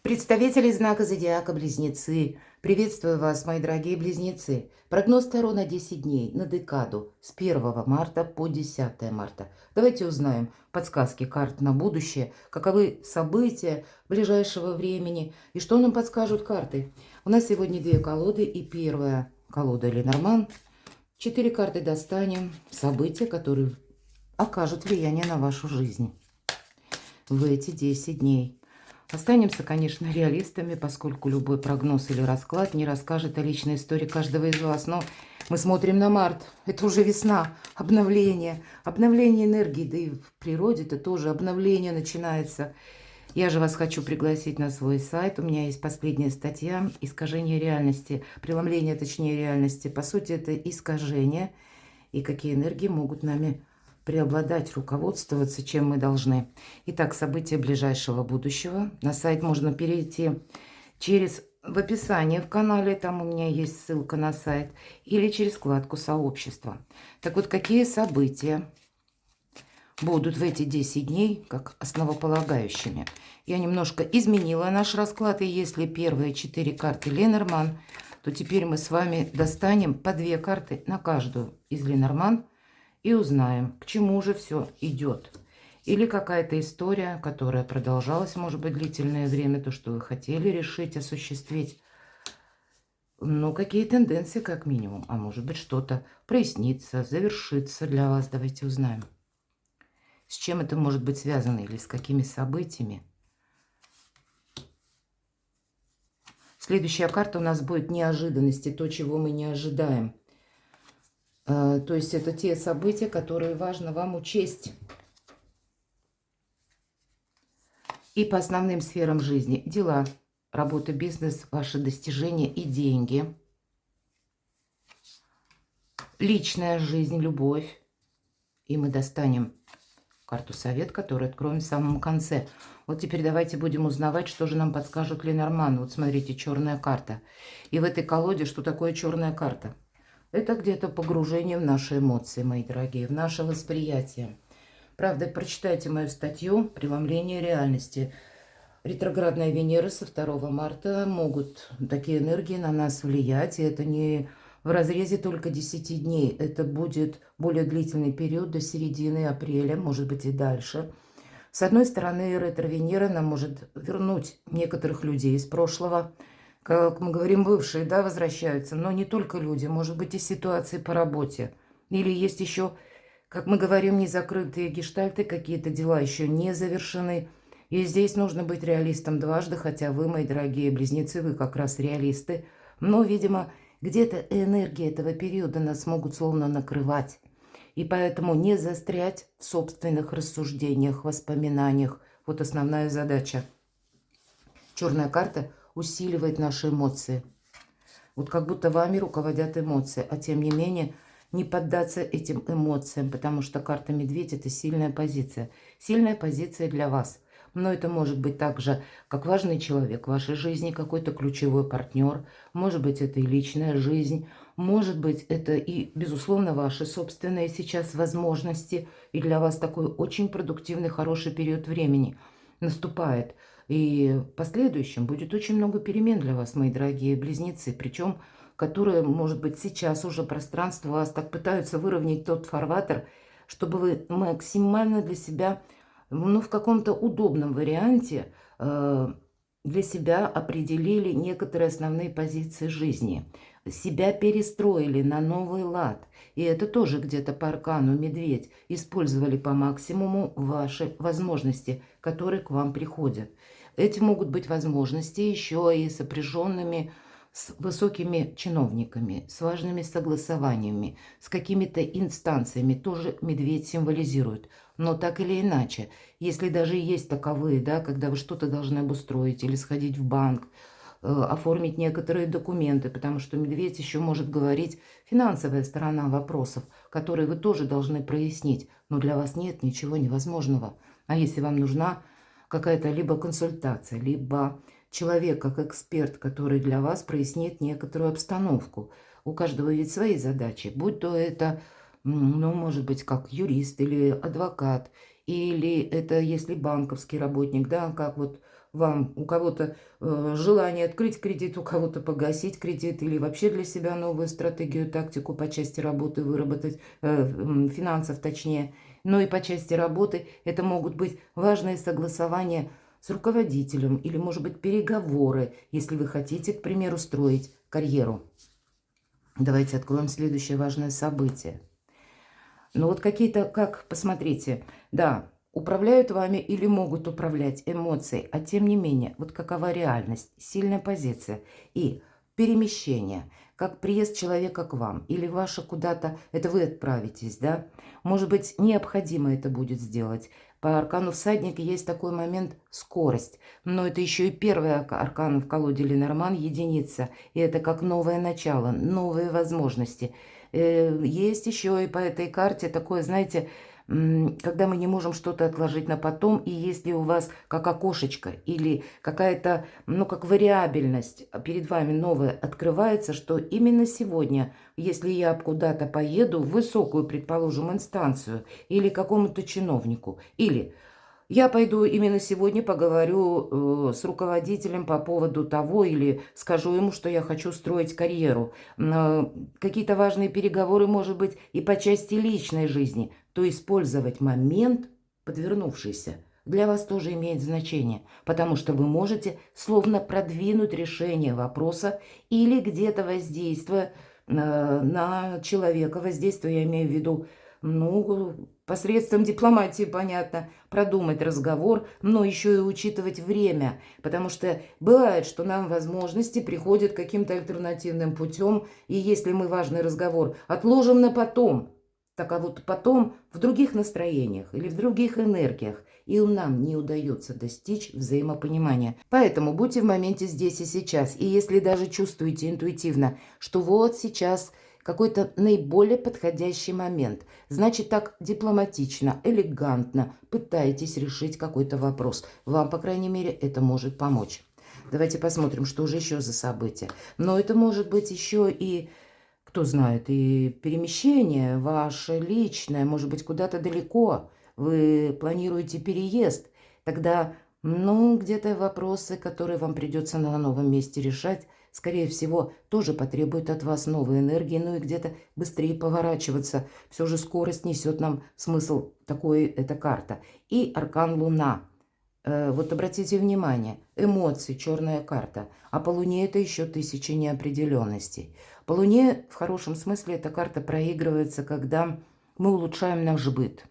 Представители знака зодиака Близнецы. Приветствую вас, мои дорогие близнецы. Прогноз Таро на 10 дней, на декаду, с 1 марта по 10 марта. Давайте узнаем подсказки карт на будущее, каковы события ближайшего времени и что нам подскажут карты. У нас сегодня две колоды, и первая колода Ленорман. 4 карты достанем, события, которые окажут влияние на вашу жизнь в эти 10 дней. Останемся, конечно, реалистами, поскольку любой прогноз или расклад не расскажет о личной истории каждого из вас. Но мы смотрим на март. Это уже весна, обновление энергии. Да и в природе это тоже обновление начинается. Я же вас хочу пригласить на свой сайт. У меня есть последняя статья «Искажение реальности». Преломление, точнее, реальности. По сути, это искажение. И какие энергии могут нами преобладать, руководствоваться, чем мы должны. Итак, события ближайшего будущего. На сайт можно перейти в описании в канале, там у меня есть ссылка на сайт, или через вкладку «Сообщество». Так вот, какие события будут в эти 10 дней как основополагающими? Я немножко изменила наш расклад, и если первые 4 карты Ленорман, то теперь мы с вами достанем по 2 карты на каждую из Ленорман, и узнаем, к чему же все идет. Или какая-то история, которая продолжалась, может быть, длительное время, то, что вы хотели решить, осуществить. Ну, какие тенденции, как минимум. А может быть, что-то прояснится, завершится для вас. Давайте узнаем. С чем это может быть связано или с какими событиями. Следующая карта у нас будет неожиданности, то, чего мы не ожидаем. То есть это те события, которые важно вам учесть. И по основным сферам жизни. Дела, работа, бизнес, ваши достижения и деньги. Личная жизнь, любовь. И мы достанем карту совет, которую откроем в самом конце. Вот теперь давайте будем узнавать, что же нам подскажет Ленорман. Вот смотрите, черная карта. И в этой колоде что такое черная карта? Это где-то погружение в наши эмоции, мои дорогие, в наше восприятие. Правда, прочитайте мою статью «Преломление реальности». Ретроградная Венера со 2 марта могут такие энергии на нас влиять. И это не в разрезе только 10 дней. Это будет более длительный период до середины апреля, может быть и дальше. С одной стороны, ретро-Венера нам может вернуть некоторых людей из прошлого. Как мы говорим, бывшие, да, возвращаются, но не только люди, может быть и ситуации по работе. Или есть еще, как мы говорим, незакрытые гештальты, какие-то дела еще не завершены. И здесь нужно быть реалистом дважды, хотя вы, мои дорогие близнецы, вы как раз реалисты. Но, видимо, где-то энергии этого периода нас могут словно накрывать. И поэтому не застрять в собственных рассуждениях, воспоминаниях. Вот основная задача. Черная карта усиливает наши эмоции. Вот как будто вами руководят эмоции, а тем не менее не поддаться этим эмоциям, потому что карта Медведь – это сильная позиция. Сильная позиция для вас. Но это может быть также как важный человек в вашей жизни, какой-то ключевой партнер. Может быть, это и личная жизнь. Может быть, это и, безусловно, ваши собственные сейчас возможности. И для вас такой очень продуктивный, хороший период времени наступает. И в последующем будет очень много перемен для вас, мои дорогие близнецы. Причем, которые, может быть, сейчас уже пространство вас так пытаются выровнять тот фарватер, чтобы вы максимально для себя, ну, в каком-то удобном варианте для себя определили некоторые основные позиции жизни. Себя перестроили на новый лад. И это тоже где-то по аркану Медведь. Использовали по максимуму ваши возможности, которые к вам приходят. Эти могут быть возможности еще и сопряженными с высокими чиновниками, с важными согласованиями, с какими-то инстанциями. Тоже Медведь символизирует. Но так или иначе, если даже есть таковые, да, когда вы что-то должны обустроить или сходить в банк, оформить некоторые документы, потому что Медведь еще может говорить финансовая сторона вопросов, которые вы тоже должны прояснить. Но для вас нет ничего невозможного. А если вам нужна какая-то либо консультация, либо человек как эксперт, который для вас прояснит некоторую обстановку. У каждого ведь свои задачи, будь то это, ну, может быть, как юрист или адвокат, или это, если банковский работник, да, как вот вам, у кого-то желание открыть кредит, у кого-то погасить кредит или вообще для себя новую стратегию, тактику по части работы выработать, финансов точнее. Но и по части работы это могут быть важные согласования с руководителем или, может быть, переговоры, если вы хотите, к примеру, строить карьеру. Давайте откроем следующее важное событие. Ну вот какие-то, как, посмотрите, да, управляют вами или могут управлять эмоции, а тем не менее, вот какова реальность, сильная позиция и перемещение, как приезд человека к вам или ваше куда-то, это вы отправитесь, да, может быть, необходимо это будет сделать. По аркану всадника есть такой момент скорость, но это еще и первый аркан в колоде Ленорман, единица, и это как новое начало, новые возможности. Есть еще и по этой карте такое, знаете, когда мы не можем что-то отложить на потом, и если у вас как окошечко или какая-то, ну, как вариабельность перед вами новая открывается, что именно сегодня, если я куда-то поеду в высокую, предположим, инстанцию или какому-то чиновнику, или я пойду именно сегодня поговорю с руководителем по поводу того или скажу ему, что я хочу строить карьеру. Какие-то важные переговоры, может быть, и по части личной жизни. То использовать момент, подвернувшийся, для вас тоже имеет значение, потому что вы можете словно продвинуть решение вопроса или где-то воздействуя на человека. Воздействие я имею в виду, ну, посредством дипломатии, понятно, продумать разговор, но еще и учитывать время, потому что бывает, что нам возможности приходят каким-то альтернативным путем, и если мы важный разговор отложим на потом, так а вот потом в других настроениях или в других энергиях, и нам не удается достичь взаимопонимания. Поэтому будьте в моменте здесь и сейчас, и если даже чувствуете интуитивно, что вот сейчас какой-то наиболее подходящий момент. Значит, так дипломатично, элегантно пытаетесь решить какой-то вопрос. Вам, по крайней мере, это может помочь. Давайте посмотрим, что же еще за события. Но это может быть еще и, кто знает, и перемещение ваше личное, может быть, куда-то далеко. Вы планируете переезд. Тогда, ну, где-то вопросы, которые вам придется на новом месте решать, скорее всего, тоже потребует от вас новой энергии, ну и где-то быстрее поворачиваться. Все же скорость несет нам смысл такой, эта карта. И аркан Луна. Вот обратите внимание, эмоции, черная карта. А по Луне это еще 1000 неопределенностей. По Луне в хорошем смысле эта карта проигрывается, когда мы улучшаем наш быт.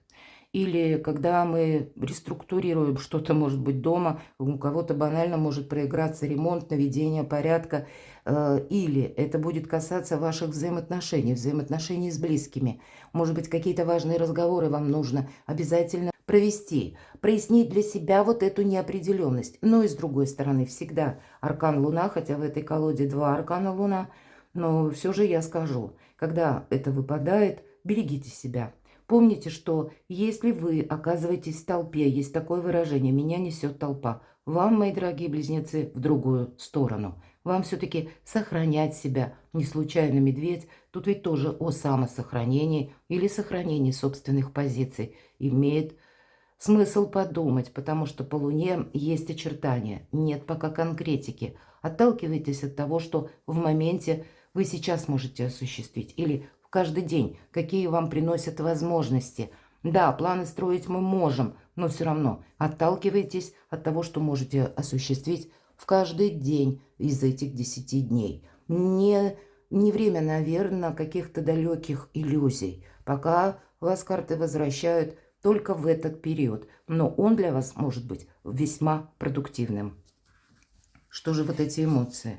Или когда мы реструктурируем что-то, может быть, дома, у кого-то банально может проиграться ремонт, наведение порядка. Или это будет касаться ваших взаимоотношений с близкими. Может быть, какие-то важные разговоры вам нужно обязательно провести, прояснить для себя вот эту неопределенность. Но и с другой стороны, всегда аркан Луна, хотя в этой колоде 2 аркана Луна, но все же я скажу, когда это выпадает, берегите себя. Помните, что если вы оказываетесь в толпе, есть такое выражение «меня несет толпа», вам, мои дорогие близнецы, в другую сторону. Вам все-таки сохранять себя. Не случайно медведь, тут ведь тоже о самосохранении или сохранении собственных позиций имеет смысл подумать, потому что по Луне есть очертания, нет пока конкретики. Отталкивайтесь от того, что в моменте вы сейчас можете осуществить или каждый день, какие вам приносят возможности. Да, планы строить мы можем, но все равно отталкивайтесь от того, что можете осуществить в каждый день из этих 10 дней. Не время, наверное, каких-то далеких иллюзий. Пока вас карты возвращают только в этот период, но он для вас может быть весьма продуктивным. Что же вот эти эмоции?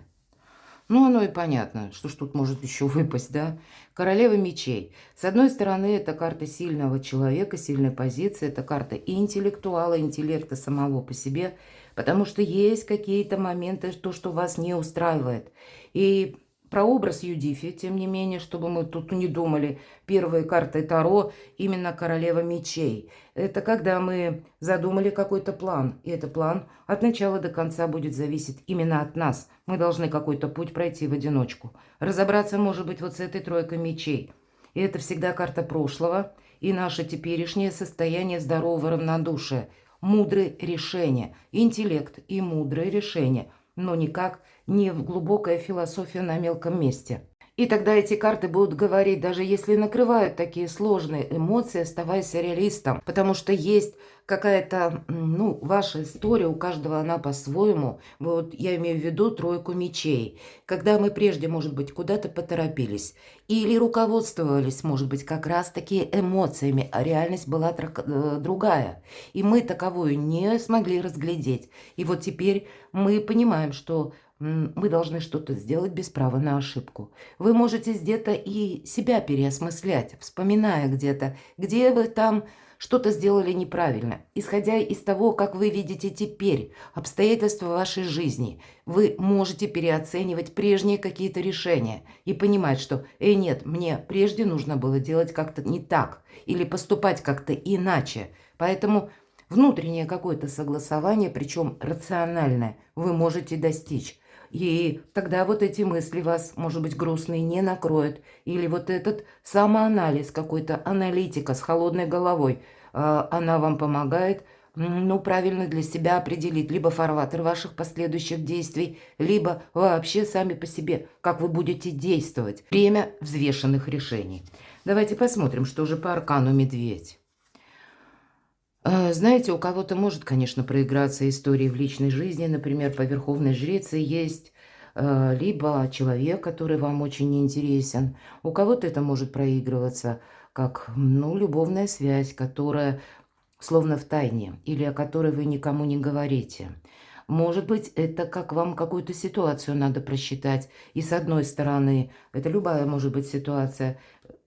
Ну, оно и понятно, что ж тут может еще выпасть, да? Королева мечей. С одной стороны, это карта сильного человека, сильной позиции, это карта и интеллектуала, интеллекта самого по себе, потому что есть какие-то моменты, то, что вас не устраивает. И прообраз Юдифи, тем не менее, чтобы мы тут не думали, первой картой Таро именно королева мечей. Это когда мы задумали какой-то план, и этот план от начала до конца будет зависеть именно от нас. Мы должны какой-то путь пройти в одиночку. Разобраться, может быть, вот с этой тройкой мечей. И это всегда карта прошлого и наше теперешнее состояние здорового равнодушия. мудрые решения. Интеллект и мудрые решения, но никак не в глубокая философия на мелком месте. И тогда эти карты будут говорить, даже если накрывают такие сложные эмоции, оставайся реалистом, потому что есть какая-то, ну, ваша история, у каждого она по-своему. Вот я имею в виду тройку мечей. Когда мы прежде, может быть, куда-то поторопились или руководствовались, может быть, как раз-таки эмоциями, а реальность была другая. И мы таковую не смогли разглядеть. И вот теперь мы понимаем, что мы должны что-то сделать без права на ошибку. Вы можете где-то и себя переосмыслять, вспоминая где-то, где вы там что-то сделали неправильно. Исходя из того, как вы видите теперь обстоятельства вашей жизни, вы можете переоценивать прежние какие-то решения и понимать, что, нет, мне прежде нужно было делать как-то не так или поступать как-то иначе. Поэтому внутреннее какое-то согласование, причем рациональное, вы можете достичь. И тогда вот эти мысли вас, может быть, грустные не накроют. Или вот этот самоанализ, какой-то аналитика с холодной головой, она вам помогает, ну, правильно для себя определить либо фарватер ваших последующих действий, либо вообще сами по себе, как вы будете действовать. Время взвешенных решений. Давайте посмотрим, что же по аркану медведь. Знаете, у кого-то может, конечно, проиграться история в личной жизни. Например, по Верховной Жрице есть либо человек, который вам очень интересен. У кого-то это может проигрываться как, ну, любовная связь, которая словно в тайне, или о которой вы никому не говорите. Может быть, это как вам какую-то ситуацию надо просчитать. И с одной стороны, это любая может быть ситуация,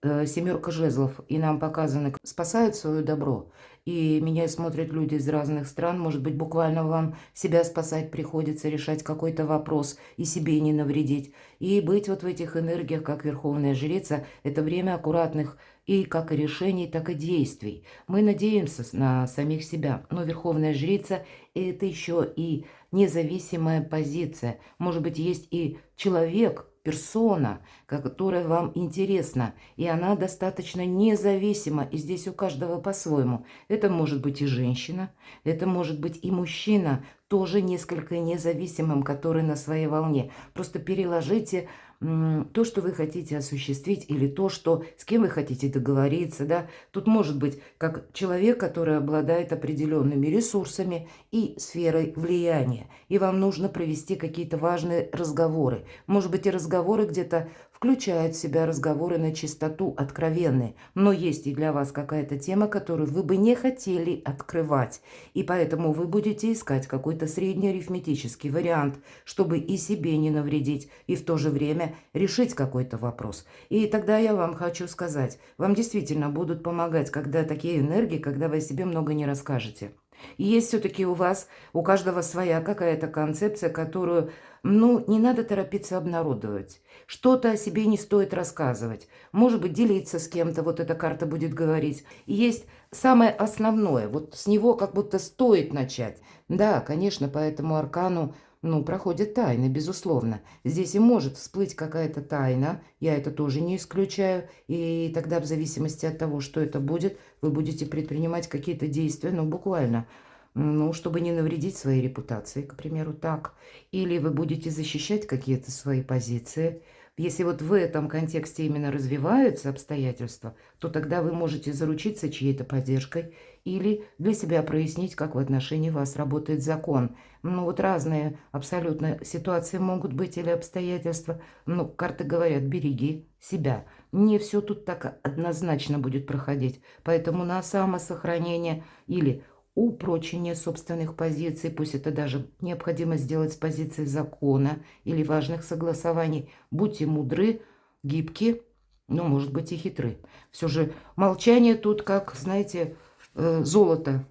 семерка жезлов, и нам показано, спасают свое добро. И меня смотрят люди из разных стран, может быть, буквально вам себя спасать приходится, решать какой-то вопрос и себе не навредить. И быть вот в этих энергиях, как Верховная Жрица, это время аккуратных и как и решений, так и действий. Мы надеемся на самих себя, но Верховная Жрица – это еще и независимая позиция. Может быть, есть и человек, персона, которая вам интересна, и она достаточно независима, и здесь у каждого по-своему. Это может быть и женщина, это может быть и мужчина, тоже несколько независимым, который на своей волне. Просто переложите то, что вы хотите осуществить, или то, что, с кем вы хотите договориться. Да? Тут может быть как человек, который обладает определенными ресурсами и сферой влияния. И вам нужно провести какие-то важные разговоры. Может быть, и разговоры где-то включают в себя разговоры на чистоту, откровенные. Но есть и для вас какая-то тема, которую вы бы не хотели открывать. И поэтому вы будете искать какой-то среднеарифметический вариант, чтобы и себе не навредить, и в то же время решить какой-то вопрос. И тогда я вам хочу сказать, вам действительно будут помогать, когда такие энергии, когда вы о себе много не расскажете. И есть все-таки у вас, у каждого своя какая-то концепция, которую, ну, не надо торопиться обнародовать. Что-то о себе не стоит рассказывать. Может быть, делиться с кем-то, вот эта карта будет говорить. И есть самое основное, вот с него как будто стоит начать. Да, конечно, по этому аркану, ну, проходят тайны, безусловно. Здесь и может всплыть какая-то тайна, я это тоже не исключаю. И тогда в зависимости от того, что это будет, вы будете предпринимать какие-то действия, ну, буквально, ну, чтобы не навредить своей репутации, к примеру, так. Или вы будете защищать какие-то свои позиции. Если вот в этом контексте именно развиваются обстоятельства, то тогда вы можете заручиться чьей-то поддержкой или для себя прояснить, как в отношении вас работает закон. Ну, вот разные абсолютно ситуации могут быть или обстоятельства. Ну, карты говорят, береги себя. Не все тут так однозначно будет проходить. Поэтому на самосохранение или упрочение собственных позиций, пусть это даже необходимо сделать с позиции закона или важных согласований. Будьте мудры, гибки, ну, может быть, и хитры. Все же молчание тут, как, знаете, золото.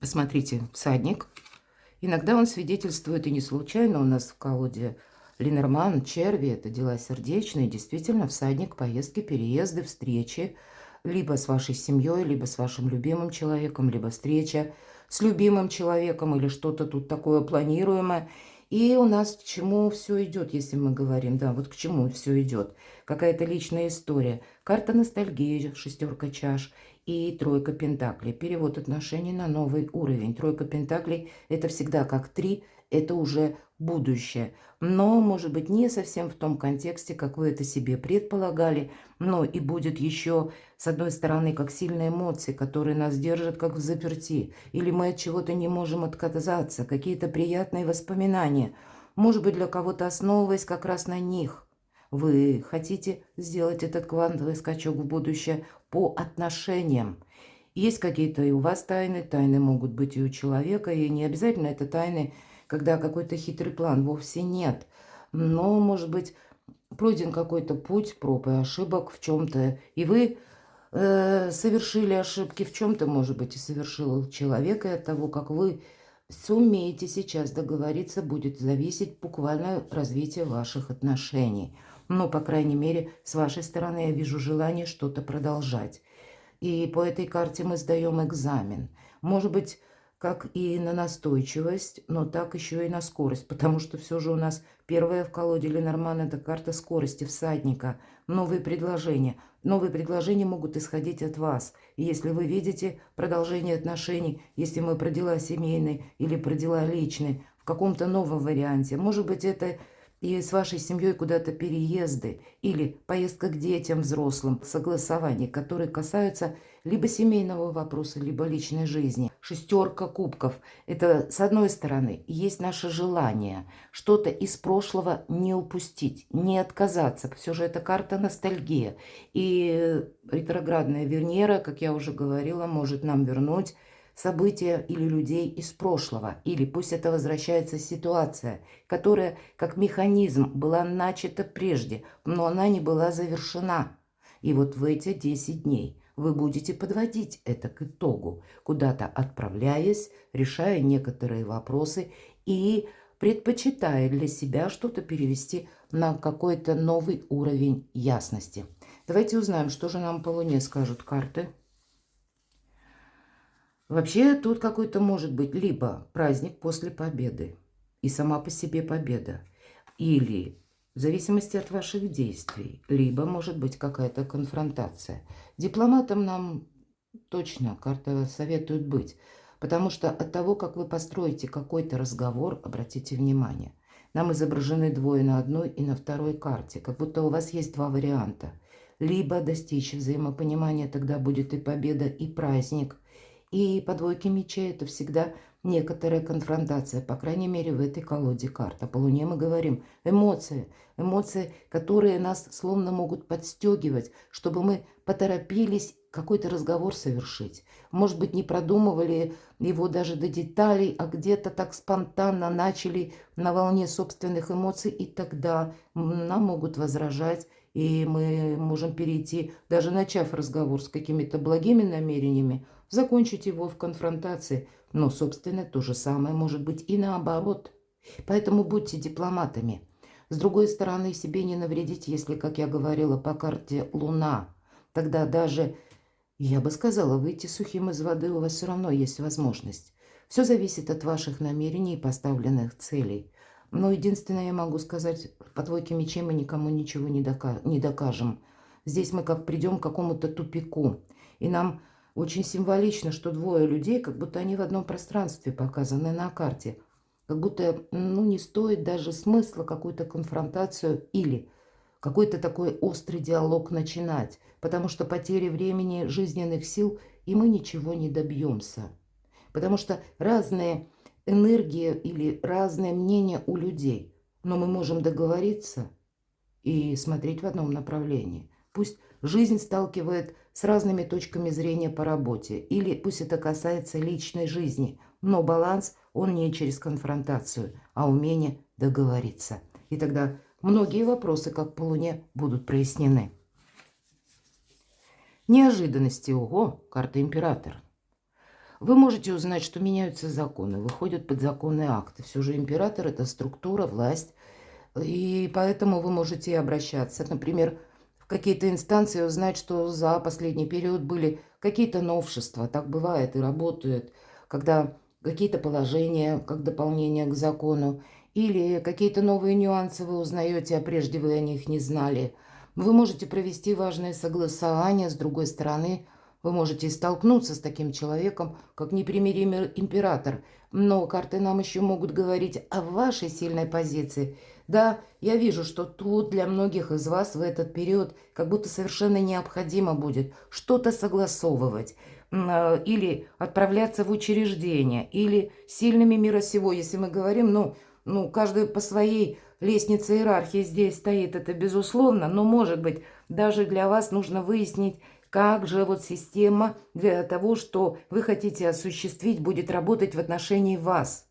Посмотрите, всадник. Иногда он свидетельствует, и не случайно у нас в колоде Ленорман, черви, это дела сердечные. Действительно, всадник, поездки, переезды, встречи. Либо с вашей семьей, либо с вашим любимым человеком, либо встреча с любимым человеком, или что-то тут такое планируемое. И у нас к чему все идет, если мы говорим, да, вот к чему все идет. Какая-то личная история. Карта ностальгии, шестерка чаш. и тройка пентаклей. Перевод отношений на новый уровень. Тройка пентаклей – это всегда как 3, это уже будущее. Но, может быть, не совсем в том контексте, как вы это себе предполагали, но и будет еще, с одной стороны, как сильные эмоции, которые нас держат как в заперти, или мы от чего-то не можем отказаться, какие-то приятные воспоминания, может быть, для кого-то основываясь как раз на них. Вы хотите сделать этот квантовый скачок в будущее по отношениям. Есть какие-то и у вас тайны, тайны могут быть и у человека, и не обязательно это тайны, когда какой-то хитрый план, вовсе нет. Но, может быть, пройден какой-то путь проб и ошибок в чем-то, и вы совершили ошибки в чем-то, может быть, и совершил человек, и от того, как вы сумеете сейчас договориться, будет зависеть буквально развитие ваших отношений. Но, по крайней мере, с вашей стороны я вижу желание что-то продолжать. И по этой карте мы сдаем экзамен. Может быть, как и на настойчивость, но так еще и на скорость. Потому что все же у нас первая в колоде Ленорман – это карта скорости всадника. Новые предложения. Новые предложения могут исходить от вас. И если вы видите продолжение отношений, если мы про дела семейные или про дела личные, в каком-то новом варианте, может быть, это и с вашей семьей куда-то переезды или поездка к детям взрослым, согласования, которые касаются либо семейного вопроса, либо личной жизни. Шестерка кубков – это, с одной стороны, есть наше желание что-то из прошлого не упустить, не отказаться. Все же это карта ностальгия. И ретроградная Венера, как я уже говорила, может нам вернуть события или людей из прошлого. Или пусть это возвращается ситуация, которая как механизм была начата прежде, но она не была завершена. И вот в эти 10 дней вы будете подводить это к итогу, куда-то отправляясь, решая некоторые вопросы и предпочитая для себя что-то перевести на какой-то новый уровень ясности. Давайте узнаем, что же нам по Луне скажут карты. Вообще тут какой-то может быть либо праздник после победы и сама по себе победа, или в зависимости от ваших действий, либо может быть какая-то конфронтация. Дипломатам нам точно карта советует быть, потому что от того, как вы построите какой-то разговор, обратите внимание, нам изображены двое на одной и на второй карте, как будто у вас есть два варианта. Либо достичь взаимопонимания, тогда будет и победа, и праздник. И по двойке мечей это всегда некоторая конфронтация, по крайней мере, в этой колоде карт. А по Луне мы говорим эмоции. Эмоции, которые нас словно могут подстегивать, чтобы мы поторопились какой-то разговор совершить. Может быть, не продумывали его даже до деталей, а где-то так спонтанно начали на волне собственных эмоций, и тогда нам могут возражать, и мы можем перейти, даже начав разговор с какими-то благими намерениями, закончить его в конфронтации. Но, собственно, то же самое может быть и наоборот. Поэтому будьте дипломатами. С другой стороны, себе не навредите, если, как я говорила, по карте Луна. Тогда даже, я бы сказала, выйти сухим из воды у вас все равно есть возможность. Все зависит от ваших намерений и поставленных целей. Но единственное, я могу сказать, по двойке мечей мы никому ничего не докажем. Здесь мы как придем к какому-то тупику. И нам очень символично, что двое людей, как будто они в одном пространстве показаны на карте. Как будто не стоит даже смысла какую-то конфронтацию или какой-то такой острый диалог начинать. Потому что потери времени, жизненных сил, и мы ничего не добьемся. Потому что разные энергии или разные мнения у людей. Но мы можем договориться и смотреть в одном направлении. Пусть жизнь сталкивает с разными точками зрения по работе, или пусть это касается личной жизни, но баланс, он не через конфронтацию, а умение договориться. И тогда многие вопросы, как по Луне, будут прояснены. Неожиданности. Ого, карта Император. Вы можете узнать, что меняются законы, выходят подзаконные акты. Все же Император – это структура, власть, и поэтому вы можете обращаться, например, в какие-то инстанции, узнать, что за последний период были какие-то новшества. Так бывает и работает, когда какие-то положения, как дополнение к закону, или какие-то новые нюансы вы узнаете, а прежде вы о них не знали. Вы можете провести важное согласование, с другой стороны, Вы можете столкнуться с таким человеком, как непримиримый император. Но карты нам еще могут говорить о вашей сильной позиции. Да, я вижу, что тут для многих из вас в этот период как будто совершенно необходимо будет что-то согласовывать. Или отправляться в учреждение, или сильными мира сего, если мы говорим, каждый по своей лестнице иерархии здесь стоит, это безусловно, но, может быть, даже для вас нужно выяснить, как же вот система для того, что вы хотите осуществить, будет работать в отношении вас.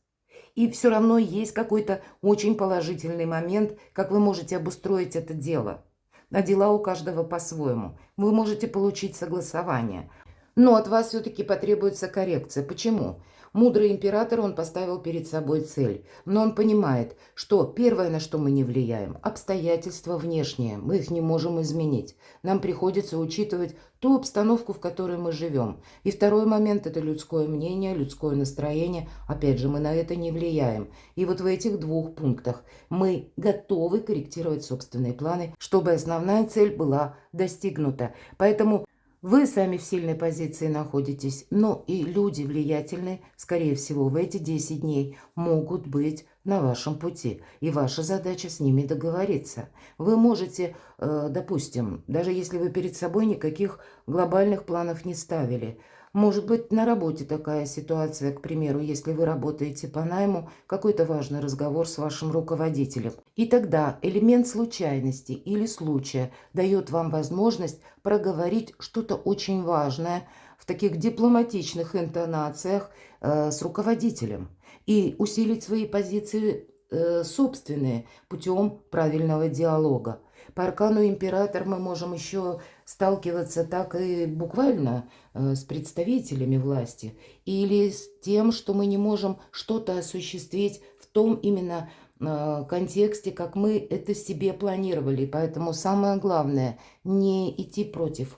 И все равно есть какой-то очень положительный момент, как вы можете обустроить это дело. А дела у каждого по-своему. Вы можете получить согласование. Но от вас все-таки потребуется коррекция. Почему? Мудрый император, он поставил перед собой цель. Но он понимает, что первое, на что мы не влияем, обстоятельства внешние. Мы их не можем изменить. Нам приходится учитывать ту обстановку, в которой мы живем. И второй момент – это людское мнение, людское настроение. Опять же, мы на это не влияем. И вот в этих двух пунктах мы готовы корректировать собственные планы, чтобы основная цель была достигнута. Поэтому вы сами в сильной позиции находитесь, но и люди влиятельные, скорее всего, в эти 10 дней могут быть на вашем пути. И ваша задача с ними договориться. Вы можете, допустим, даже если вы перед собой никаких глобальных планов не ставили, может быть, на работе такая ситуация, к примеру, если вы работаете по найму, какой-то важный разговор с вашим руководителем. И тогда элемент случайности или случая дает вам возможность проговорить что-то очень важное в таких дипломатичных интонациях с руководителем и усилить свои позиции собственные путем правильного диалога. По аркану император мы можем еще сталкиваться так и буквально с представителями власти или с тем, что мы не можем что-то осуществить в том именно контексте, как мы это себе планировали. Поэтому самое главное не идти против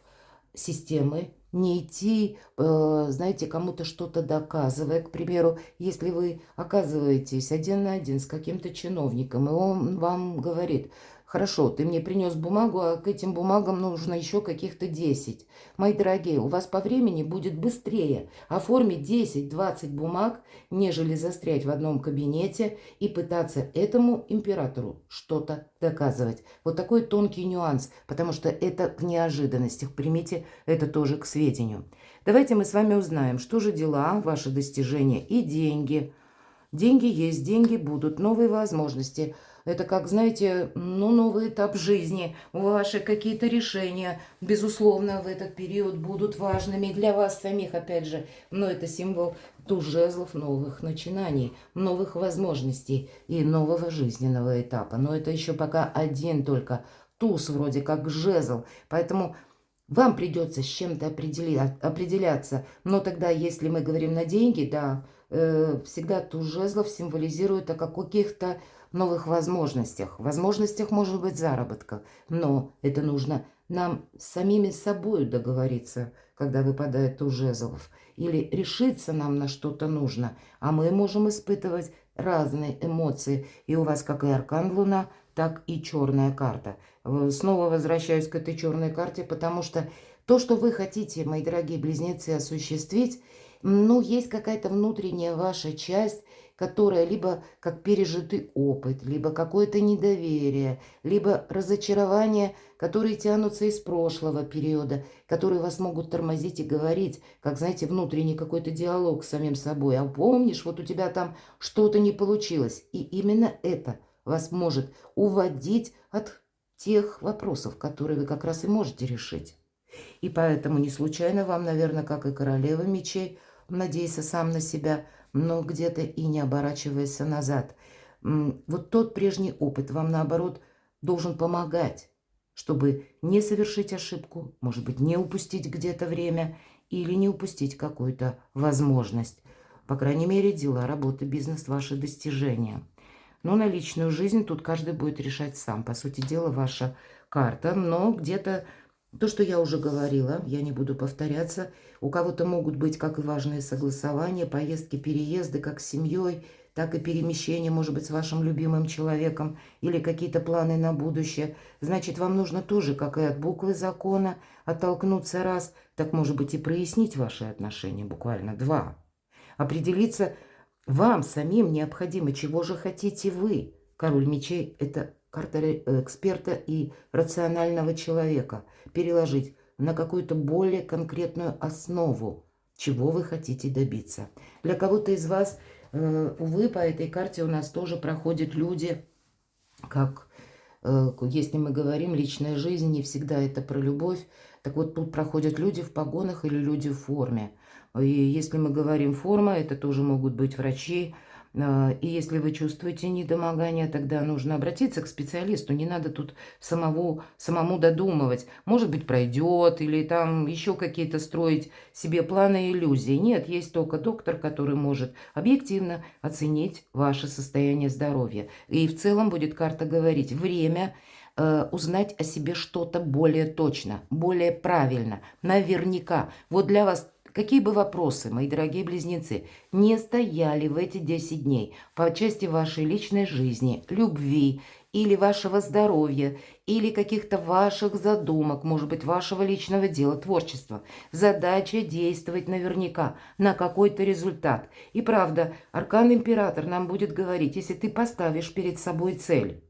системы, не идти, знаете, кому-то что-то доказывая. К примеру, если вы оказываетесь один на один с каким-то чиновником, и он вам говорит: хорошо, ты мне принес бумагу, а к этим бумагам нужно еще каких-то 10. Мои дорогие, у вас по времени будет быстрее оформить 10-20 бумаг, нежели застрять в одном кабинете и пытаться этому императору что-то доказывать. Вот такой тонкий нюанс, потому что это в неожиданностях. Примите это тоже к сведению. Давайте мы с вами узнаем, что же дела, ваши достижения и деньги. Деньги есть, деньги будут, новые возможности. Это, как, знаете, новый этап жизни. Ваши какие-то решения, безусловно, в этот период будут важными для вас самих, опять же. Но это символ туз жезлов, новых начинаний, новых возможностей и нового жизненного этапа. Но это еще пока один только туз, вроде как жезл. Поэтому вам придется с чем-то определяться. Но тогда, если мы говорим на деньги, да, всегда туз жезлов символизирует о каких-то новых возможностях. Возможностях, может быть, заработка. Но это нужно нам с самими собой договориться, когда выпадает туз жезлов. Или решиться нам на что-то нужно. А мы можем испытывать разные эмоции. И у вас как и аркан Луна, так и черная карта. Снова возвращаюсь к этой черной карте, потому что то, что вы хотите, мои дорогие близнецы, осуществить, есть какая-то внутренняя ваша часть, которая либо как пережитый опыт, либо какое-то недоверие, либо разочарование, которые тянутся из прошлого периода, которые вас могут тормозить и говорить, как, знаете, внутренний какой-то диалог с самим собой. А помнишь, вот у тебя там что-то не получилось. И именно это вас может уводить от тех вопросов, которые вы как раз и можете решить. И поэтому не случайно вам, наверное, как и королева мечей, надейся сам на себя, но где-то и не оборачивайся назад. Вот тот прежний опыт вам, наоборот, должен помогать, чтобы не совершить ошибку, может быть, не упустить где-то время или не упустить какую-то возможность. По крайней мере, дела, работа, бизнес – ваши достижения. Но на личную жизнь тут каждый будет решать сам. По сути дела, ваша карта, но где-то то, что я уже говорила, я не буду повторяться. У кого-то могут быть как и важные согласования, поездки, переезды, как с семьей, так и перемещение, может быть, с вашим любимым человеком или какие-то планы на будущее. Значит, вам нужно тоже, как и от буквы закона, оттолкнуться раз, так, может быть, и прояснить ваши отношения, буквально два. Определиться вам самим необходимо, чего же хотите вы. Король мечей – это карта эксперта и рационального человека. Переложить на какую-то более конкретную основу, чего вы хотите добиться. Для кого-то из вас, увы, по этой карте у нас тоже проходят люди, как, если мы говорим, личная жизнь, не всегда это про любовь. Так вот, тут проходят люди в погонах или люди в форме. И если мы говорим форма, это тоже могут быть врачи. И если вы чувствуете недомогание, тогда нужно обратиться к специалисту. Не надо тут самому додумывать. Может быть, пройдет, или там еще какие-то строить себе планы и иллюзии. Нет, есть только доктор, который может объективно оценить ваше состояние здоровья. И в целом будет карта говорить: время узнать о себе что-то более точно, более правильно, наверняка. Вот для вас какие бы вопросы, мои дорогие близнецы, не стояли в эти 10 дней по части вашей личной жизни, любви или вашего здоровья, или каких-то ваших задумок, может быть, вашего личного дела, творчества, задача действовать наверняка на какой-то результат. И правда, аркан Император нам будет говорить: если ты поставишь перед собой цель,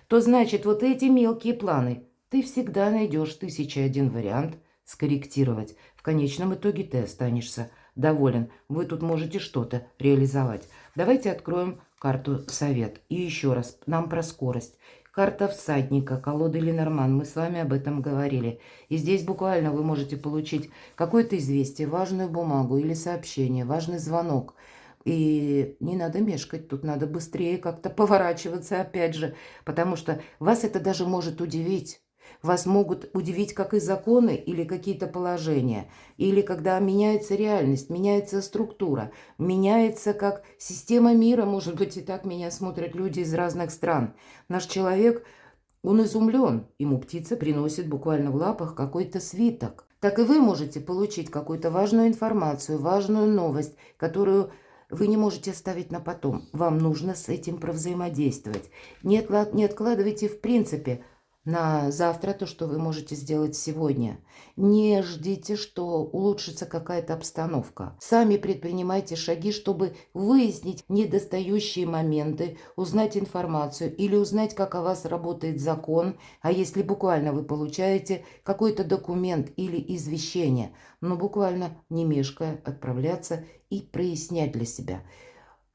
то значит вот эти мелкие планы ты всегда найдешь 1001 вариант скорректировать. В конечном итоге ты останешься доволен. Вы тут можете что-то реализовать. Давайте откроем карту Совет. И еще раз, нам про скорость. Карта Всадника, колода Ленорман. Мы с вами об этом говорили. И здесь буквально вы можете получить какое-то известие, важную бумагу или сообщение, важный звонок. И не надо мешкать, тут надо быстрее как-то поворачиваться опять же, потому что вас это даже может удивить. Вас могут удивить как и законы или какие-то положения, или когда меняется реальность, меняется структура, меняется как система мира, может быть, и так меня смотрят люди из разных стран. Наш человек, он изумлен, ему птица приносит буквально в лапах какой-то свиток. Так и вы можете получить какую-то важную информацию, важную новость, которую вы не можете оставить на потом. Вам нужно с этим провзаимодействовать. Не откладывайте в принципе на завтра то, что вы можете сделать сегодня. Не ждите, что улучшится какая-то обстановка. Сами предпринимайте шаги, чтобы выяснить недостающие моменты, узнать информацию или узнать, как о вас работает закон, а если буквально вы получаете какой-то документ или извещение, но буквально не мешкая отправляться и прояснять для себя.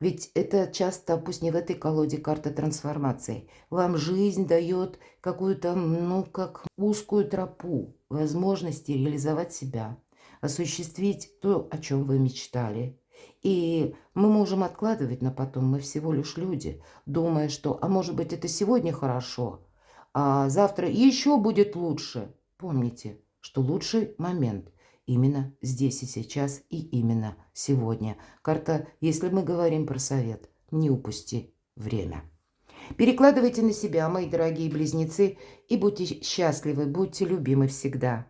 Ведь это часто, пусть не в этой колоде, карта трансформации. Вам жизнь дает какую-то, как узкую тропу возможности реализовать себя, осуществить то, о чем вы мечтали. И мы можем откладывать на потом, мы всего лишь люди, думая, что, а может быть, это сегодня хорошо, а завтра еще будет лучше. Помните, что лучший момент именно здесь и сейчас, и именно сегодня. Карта, если мы говорим про совет, не упусти время. Перекладывайте на себя, мои дорогие близнецы, и будьте счастливы, будьте любимы всегда.